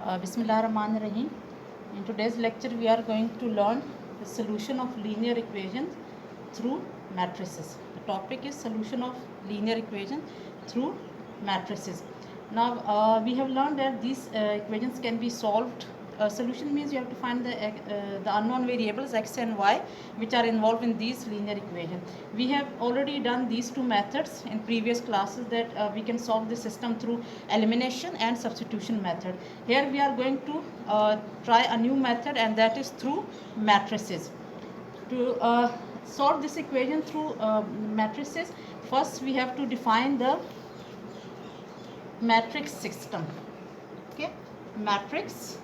Bismillahirrahmanirrahim. In today's lecture, we are going to learn the solution of linear equations through matrices. The topic is solution of linear equation through matrices. Now, we have learned that these equations can be solved. Solution means you have to find the unknown variables x and y which are involved in these linear equations. We have already done these two methods in previous classes, that we can solve the system through elimination and substitution method. Here we are going to try a new method, and that is through matrices. To solve this equation through matrices, first we have to define the matrix system. Okay, matrix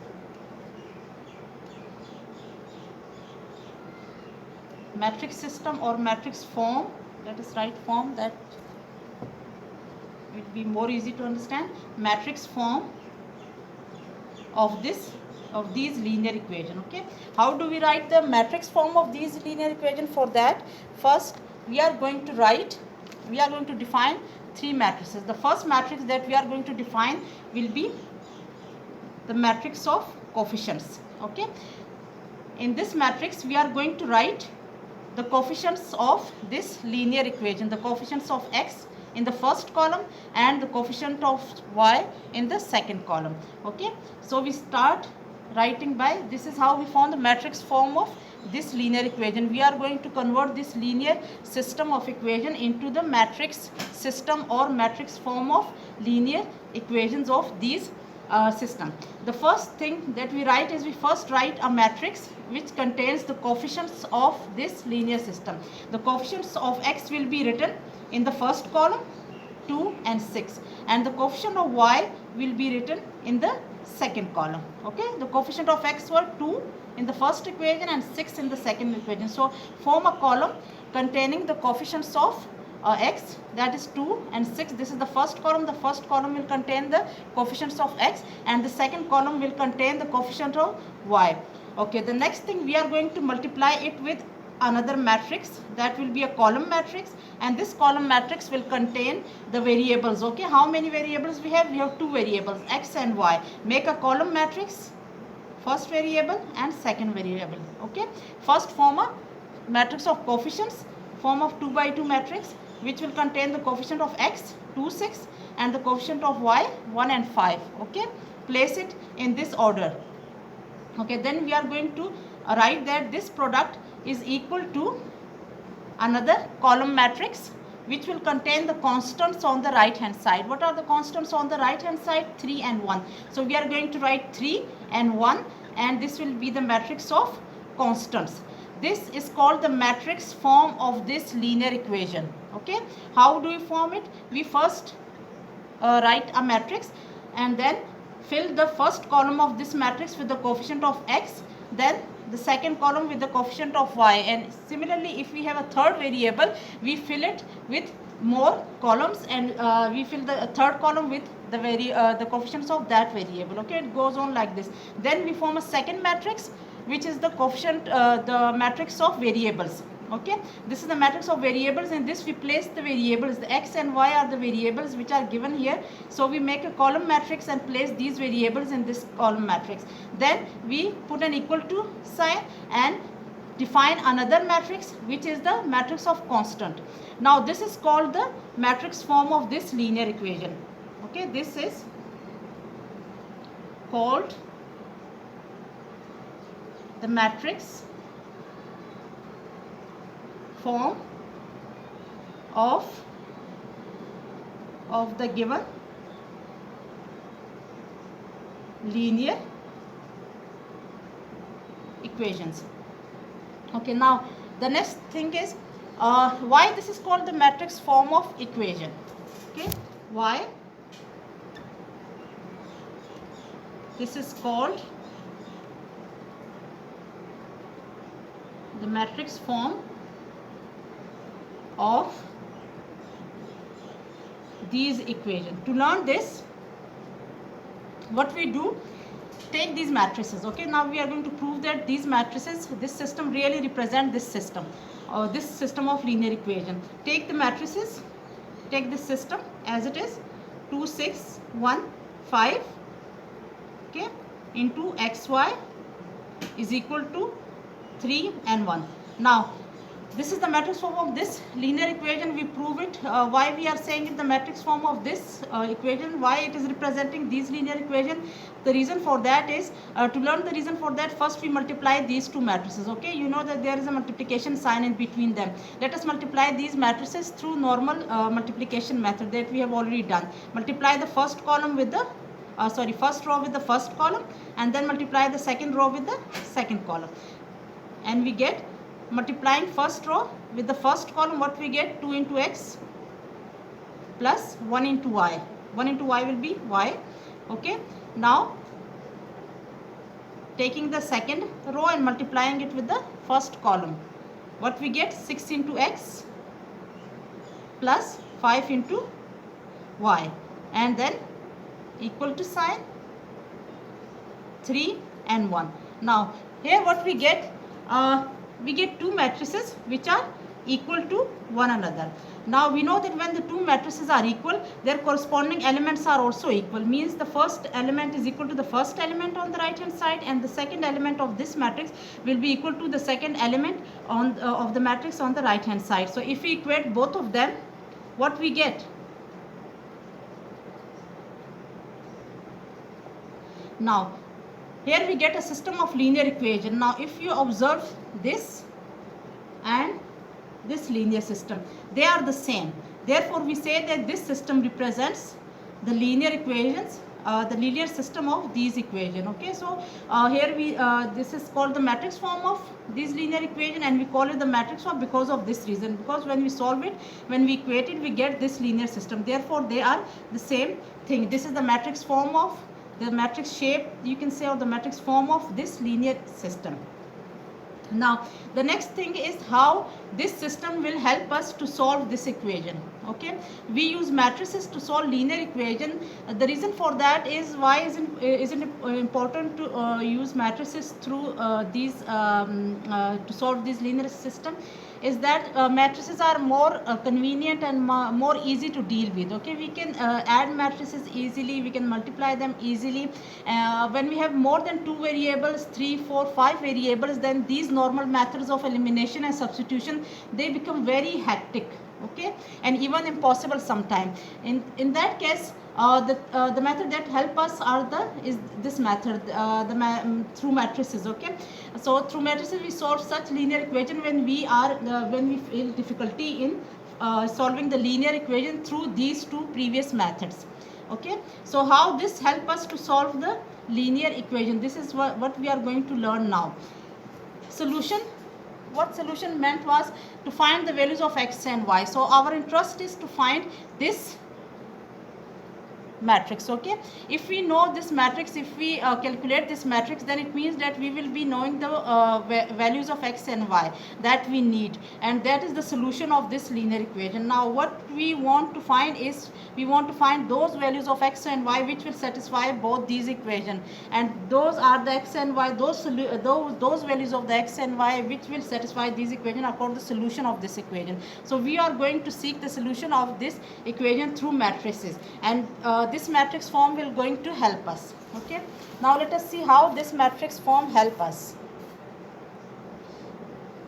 system or matrix form, that is right form, that will be more easy to understand. Matrix form of these linear equation. Okay, how do we write the matrix form of these linear equation? For that, first we are going to define three matrices. The first matrix that we are going to define will be the matrix of coefficients. Okay, in this matrix we are going to write the coefficients of this linear equation, the coefficients of x in the first column and the coefficient of y in the second column. Okay, so we start writing by, this is how we found the matrix form of this linear equation. We are going to convert this linear system of equation into the matrix system or matrix form of linear equations of these system. The first thing that we write is, we first write a matrix which contains the coefficients of this linear system. The coefficients of x will be written in the first column, 2 and 6, and the coefficient of y will be written in the second column. Okay, the coefficient of x were 2 in the first equation and 6 in the second equation. So form a column containing the coefficients of x, that is 2 and 6. This is the first column. The first column will contain the coefficients of x, and the second column will contain the coefficient of y. Okay, the next thing, we are going to multiply it with another matrix, that will be a column matrix, and this column matrix will contain the variables. Okay, how many variables we have? We have two variables, x and y. Make a column matrix, first variable and second variable. Okay, first form a matrix of coefficients, form of 2 by 2 matrix, which will contain the coefficient of x 2, 6 and the coefficient of y 1 and 5. Okay, place it in this order. Okay, then we are going to write that this product is equal to another column matrix which will contain the constants on the right hand side. What are the constants on the right hand side? 3 and 1. So we are going to write 3 and 1, and this will be the matrix of constants. This is called the matrix form of this linear equation. Okay, how do we form it? We first write a matrix and then fill the first column of this matrix with the coefficient of x, then the second column with the coefficient of y, and similarly if we have a third variable, we fill it with more columns, and we fill the third column with the coefficients of that variable. Okay, it goes on like this. Then we form a second matrix, which is the coefficient, the matrix of variables. Okay, this is the matrix of variables. In this we place the variables, the x and y are the variables which are given here. So we make a column matrix and place these variables in this column matrix. Then we put an equal to sign and define another matrix, which is the matrix of constant. Now this is called the matrix form of this linear equation. Okay, this is called the matrix form of the given linear equations. Okay, now the next thing is, why this is called the matrix form of equation. Okay, why this is called the matrix form of these equations. To learn this, what we do, take these matrices. Okay, now we are going to prove that these matrices, this system really represent this system of linear equation. Take the matrices, take this system as it is, 2, 6, 1, 5. Okay, into xy is equal to 3 and 1. Now this is the matrix form of this linear equation. We prove it. Why we are saying it the matrix form of this equation, why it is representing these linear equation. The reason for that is, to learn the reason for that, first we multiply these two matrices. Okay, you know that there is a multiplication sign in between them. Let us multiply these matrices through normal multiplication method that we have already done. Multiply the first column with the first row with the first column, and then multiply the second row with the second column, and we get, multiplying first row with the first column, what we get, 2 into x plus 1 into y. 1 into y will be y. Okay, now taking the second row and multiplying it with the first column, what we get, 6 into x plus 5 into y, and then equal to sign 3 and 1. Now here what we get two matrices which are equal to one another. Now we know that when the two matrices are equal, their corresponding elements are also equal. Means the first element is equal to the first element on the right hand side, and the second element of this matrix will be equal to the second element on of the matrix on the right hand side. So if we equate both of them, what we get? Now here we get a system of linear equation. Now if you observe this and this linear system, they are the same. Therefore we say that this system represents the linear equations, the linear system of these equations. Okay, so here we this is called the matrix form of this linear equation, and we call it the matrix form because of this reason, because when we solve it, when we equate it, we get this linear system. Therefore they are the same thing. This is the matrix form of, the matrix shape you can say, or the matrix form of this linear system. Now the next thing is how this system will help us to solve this equation. Okay, we use matrices to solve linear equation. The reason for that is, why isn't important to use matrices through these to solve this linear system, is that matrices are more convenient and more easy to deal with. Okay, we can add matrices easily, we can multiply them easily. When we have more than 2 variables, 3, 4, 5 variables, then these normal methods of elimination and substitution, they become very hectic. Okay, and even impossible sometimes. In that case, the method that help us is this method, through matrices. Okay, so through matrices we solve such linear equation when we feel difficulty in solving the linear equation through these two previous methods. Okay, so how this help us to solve the linear equation, this is what we are going to learn now. Solution. What solution meant was to find the values of x and y. So our interest is to find this matrix. Okay, if we know this matrix, if we calculate this matrix, then it means that we will be knowing the values of x and y that we need, and that is the solution of this linear equation. Now what we want to find is, we want to find those values of x and y which will satisfy both these equations, and those are the x and y, those values of the x and y which will satisfy these equations are called the solution of this equation. So we are going to seek the solution of this equation through matrices, and this matrix form will going to help us. Okay, now let us see how this matrix form help us.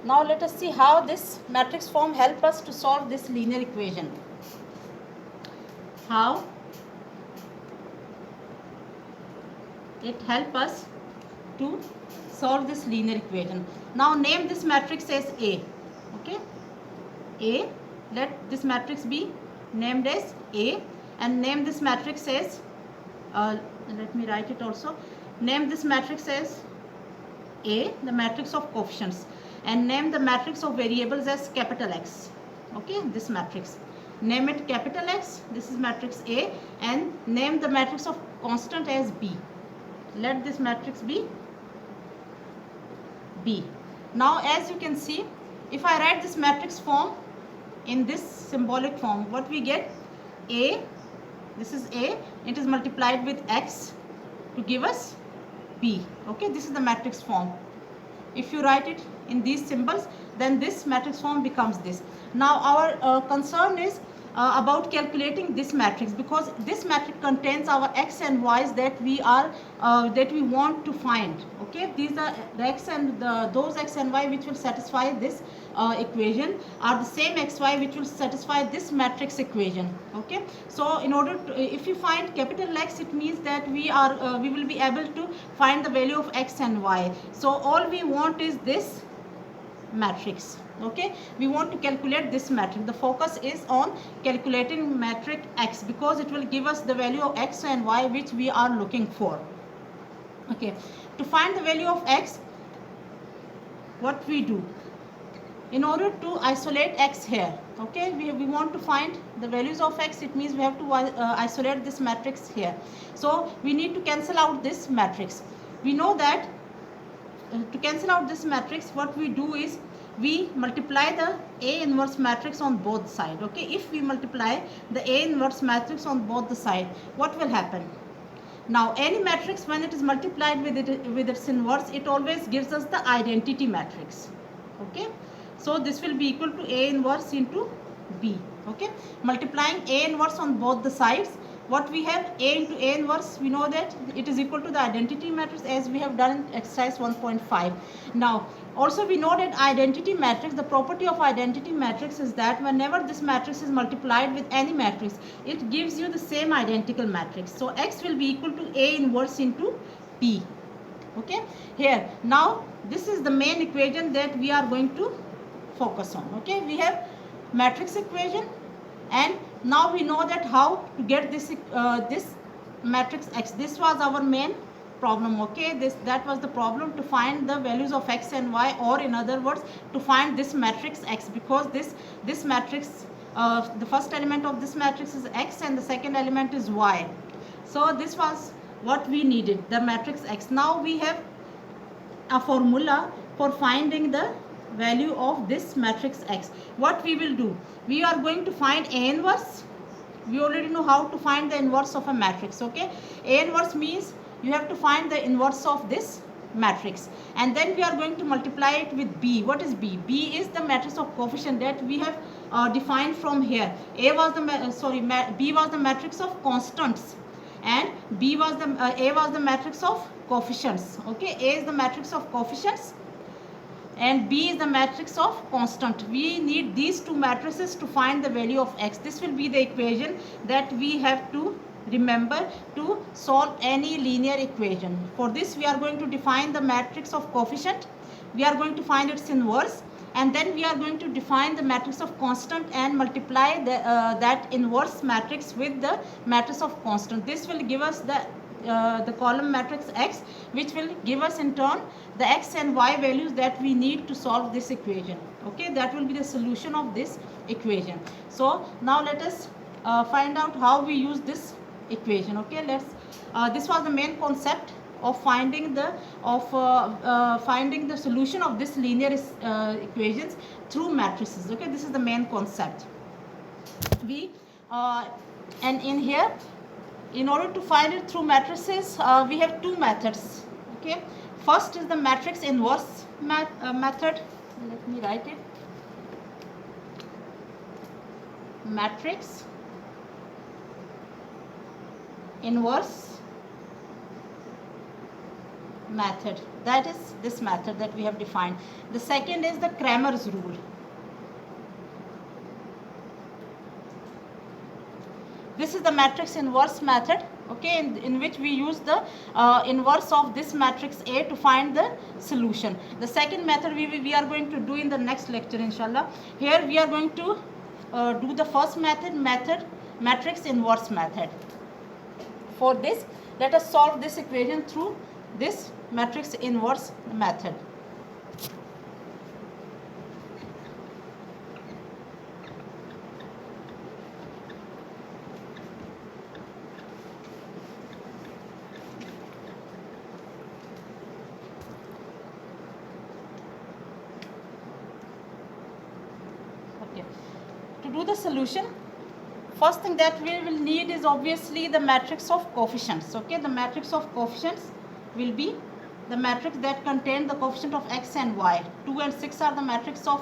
Now let us see how this matrix form help us to solve this linear equation. How it help us to solve this linear equation. Now name this matrix as A. Okay, A, let this matrix be named as A, and name this matrix as let me write it also. Name this matrix as A, the matrix of coefficients, and name the matrix of variables as capital X. Okay, this matrix, name it capital X, this is matrix A, and name the matrix of constant as B. Let this matrix be B. Now as you can see, if I write this matrix form in this symbolic form, what we get? A, this is A, it is multiplied with X to give us B. Okay, this is the matrix form. If you write it in these symbols, then this matrix form becomes this. Now our concern is about calculating this matrix, because this matrix contains our x and y's that we want to find. Okay, these are the x and those x and y which will satisfy this equation are the same xy which will satisfy this matrix equation. Okay, so in order to, if you find capital X, it means that we will be able to find the value of x and y. So all we want is this matrix. Okay, we want to calculate this matrix. The focus is on calculating matrix X, because it will give us the value of x and y which we are looking for. Okay, to find the value of x, what we do, in order to isolate x here, okay, we want to find the values of x, it means we have to isolate this matrix here. So we need to cancel out this matrix. We know that to cancel out this matrix, what we do is we multiply the A inverse matrix on both sides. Okay, if we multiply the A inverse matrix on both the side, what will happen? Now any matrix, when it is multiplied with its inverse, it always gives us the identity matrix. Okay, so this will be equal to A inverse into B. Okay, multiplying A inverse on both the sides, what we have, A into A inverse, we know that it is equal to the identity matrix, as we have done in exercise 1.5. Now also we know that identity matrix, the property of identity matrix is that whenever this matrix is multiplied with any matrix, it gives you the same identical matrix. So x will be equal to A inverse into B. Okay, here now this is the main equation that we are going to focus on. Okay, we have matrix equation, and now we know that how to get this matrix X. This was our main problem. Okay, that was the problem, to find the values of x and y, or in other words to find this matrix X, because this matrix, the first element of this matrix is x and the second element is y. So this was what we needed, the matrix X. Now we have a formula for finding the value of this matrix X. What we will do, we are going to find A inverse. We already know how to find the inverse of a matrix. Okay, A inverse means you have to find the inverse of this matrix, and then we are going to multiply it with B. What is B? B is the matrix of coefficient that we have defined from here. B was the matrix of constants, and A was the matrix of coefficients. Okay, A is the matrix of coefficients and B is the matrix of constant. We need these two matrices to find the value of x. This will be the equation that we have to remember to solve any linear equation. For this, we are going to define the matrix of coefficient. We are going to find its inverse, and then we are going to define the matrix of constant and multiply that inverse matrix with the matrix of constant. This will give us the column matrix X, which will give us in turn the x and y values that we need to solve this equation. Okay, that will be the solution of this equation. So now let us find out how we use this equation. Okay, this was the main concept of finding the solution of this linear equations through matrices. Okay, this is the main concept. And in here, in order to find it through matrices, we have two methods. Okay, first is the matrix inverse method. Let me write it. Matrix inverse method. That is this method that we have defined. The second is the Cramer's rule. This is the matrix inverse method, okay, in which we use the inverse of this matrix A to find the solution. The second method we are going to do in the next lecture, inshallah. Here we are going to do the first method, matrix inverse method. For this, let us solve this equation through this matrix inverse method. To do the solution, first thing that we will need is obviously the matrix of coefficients. Okay, the matrix of coefficients will be the matrix that contain the coefficient of x and y. 2 and 6 are the matrix of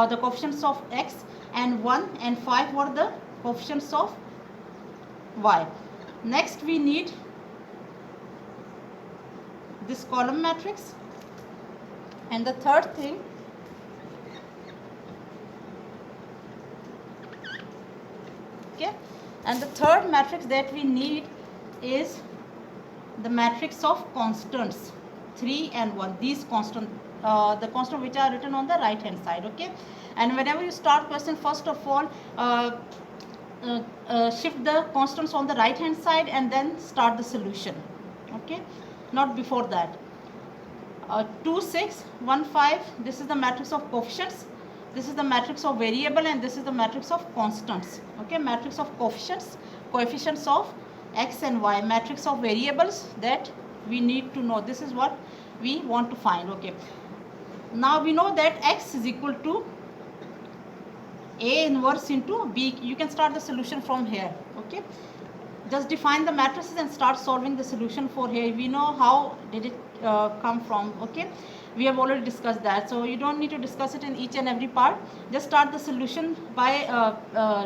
the coefficients of x, and 1 and 5 were the coefficients of y. Next we need this column matrix, and the third thing, okay, and the third matrix that we need is the matrix of constants 3 and 1. These constant, the constant which are written on the right hand side, okay. And whenever you start question, first of all shift the constants on the right hand side and then start the solution, okay, not before that. 2 6 1 5, this is the matrix of coefficients, this is the matrix of variable, and this is the matrix of constants, okay. Matrix of coefficients of x and y, matrix of variables that we need to know. This is what we want to find, okay. Now we know that x is equal to A inverse into B. You can start the solution from here, okay. Just define the matrices and start solving the solution for here. We know how did it come from, okay. We have already discussed that, so you don't need to discuss it in each and every part. Just start the solution by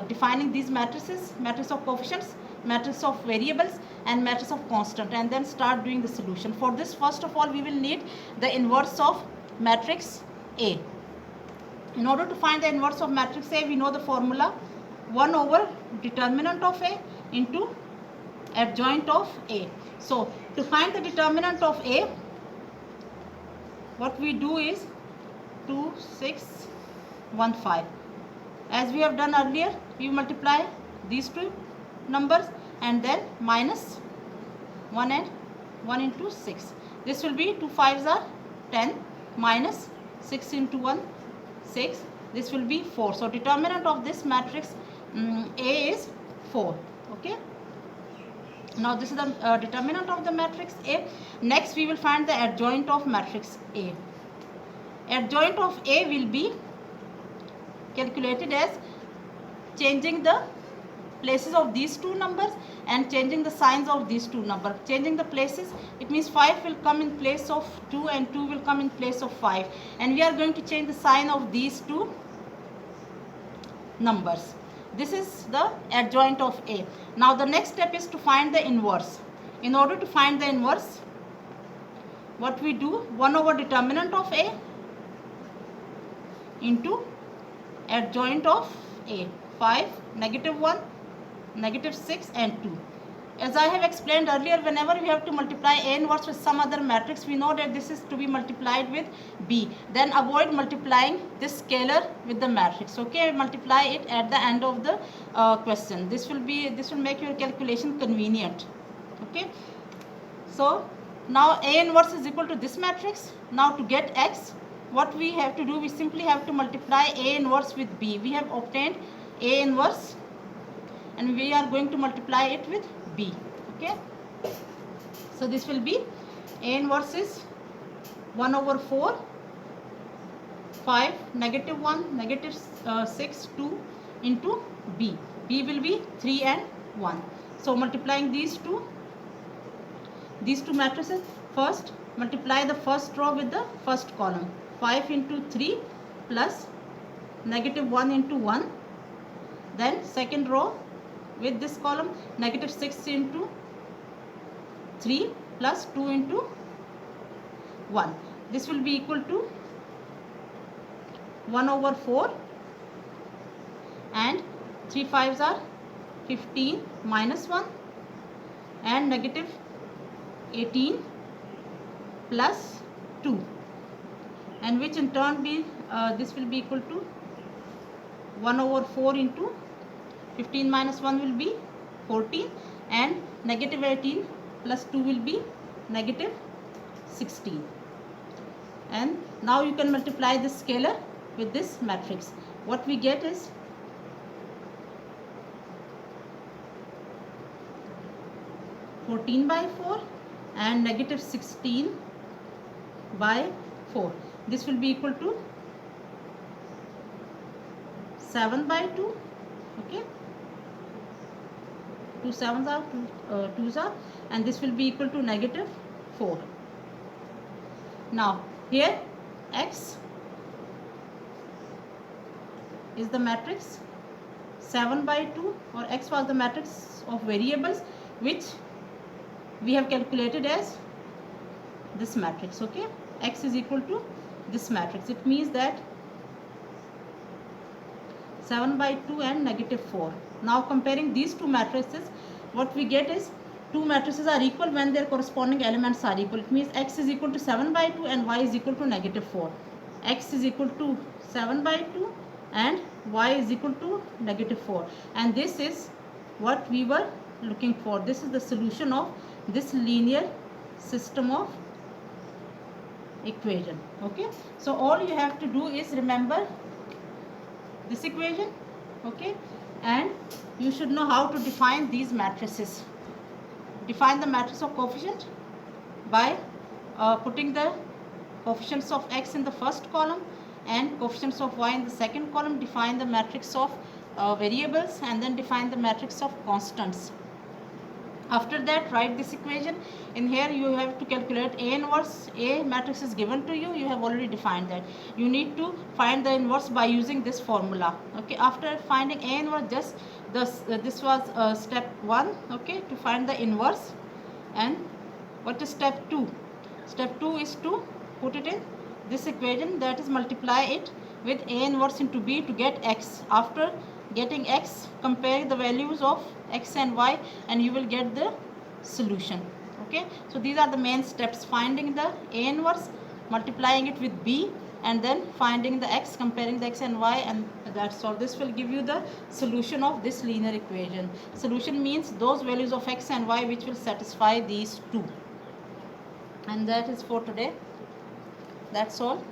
defining these matrices: matrix of coefficients, matrix of variables, and matrix of constant, and then start doing the solution. For this, first of all, we will need the inverse of matrix A. In order to find the inverse of matrix A, we know the formula: 1 over determinant of A into adjoint of A. So to find the determinant of A, what we do is 2 6 1 5. As we have done earlier, we multiply these two numbers and then minus 1 and 1 into 6. This will be 2 5s are 10, minus 6 into 1 6. This will be 4. So determinant of this matrix A is 4, okay. Now this is the determinant of the matrix A. Next we will find the adjoint of matrix A. Adjoint of A will be calculated as changing the places of these two numbers and changing the signs of these two numbers. Changing the places, it means 5 will come in place of 2 and 2 will come in place of 5, and we are going to change the sign of these two numbers. This is the adjoint of A. Now the next step is to find the inverse. In order to find the inverse, what we do: 1 over determinant of A into adjoint of A. 5, -1, -6 and 2. As I have explained earlier, whenever we have to multiply A inverse with some other matrix, we know that this is to be multiplied with B. Then avoid multiplying this scalar with the matrix, okay. Multiply it at the end of the question. This will make your calculation convenient, okay. So now A inverse is equal to this matrix. Now to get x, what we have to do, we simply have to multiply A inverse with B. We have obtained A inverse and we are going to multiply it with B, okay. So this will be A inverse is 1 over 4 5 -1 -6 2 into B. B will be 3 and 1. So multiplying these two matrices, first multiply the first row with the first column. 5 into 3 plus -1 into 1. Then second row with this column, -6 into 3 plus 2 into 1. This will be equal to 1 over 4, and 3 5s are 15 minus 1 and -18 plus 2, and which in turn be this will be equal to 1 over 4 into 15 minus 1 will be 14, and -18 plus 2 will be -16. And now you can multiply this scalar with this matrix. What we get is 14 by 4 and -16 by 4. This will be equal to 7 by 2, okay. 2 7s are 2s are, and this will be equal to -4. Now here X is the matrix 7 by 2, or x was the matrix of variables which we have calculated as this matrix. Okay, x is equal to this matrix. It means that 7 by 2 and -4. Now comparing these two matrices, what we get is two matrices are equal when their corresponding elements are equal. It means x is equal to 7 by 2 and y is equal to -4. X is equal to 7 by 2 and y is equal to -4. And this is what we were looking for. This is the solution of this linear system of equation. Okay, so all you have to do is remember this equation. Okay, and you should know how to define these matrices. Define the matrix of coefficient by putting the coefficients of x in the first column and coefficients of y in the second column. Define the matrix of variables and then define the matrix of constants. After that, write this equation. In here you have to calculate A inverse. A matrix is given to you. You have already defined that. You need to find the inverse by using this formula. Okay. After finding A inverse, just this was step 1. Okay. To find the inverse. And what is step 2? Step 2 is to put it in this equation. That is, multiply it with A inverse into B to get x. After getting x, compare the values of x and y and you will get the solution. Okay, so these are the main steps: finding the A inverse, multiplying it with B, and then finding the x, comparing the x and y, and that's all. This will give you the solution of this linear equation. Solution means those values of x and y which will satisfy these two. And that is for today. That's all.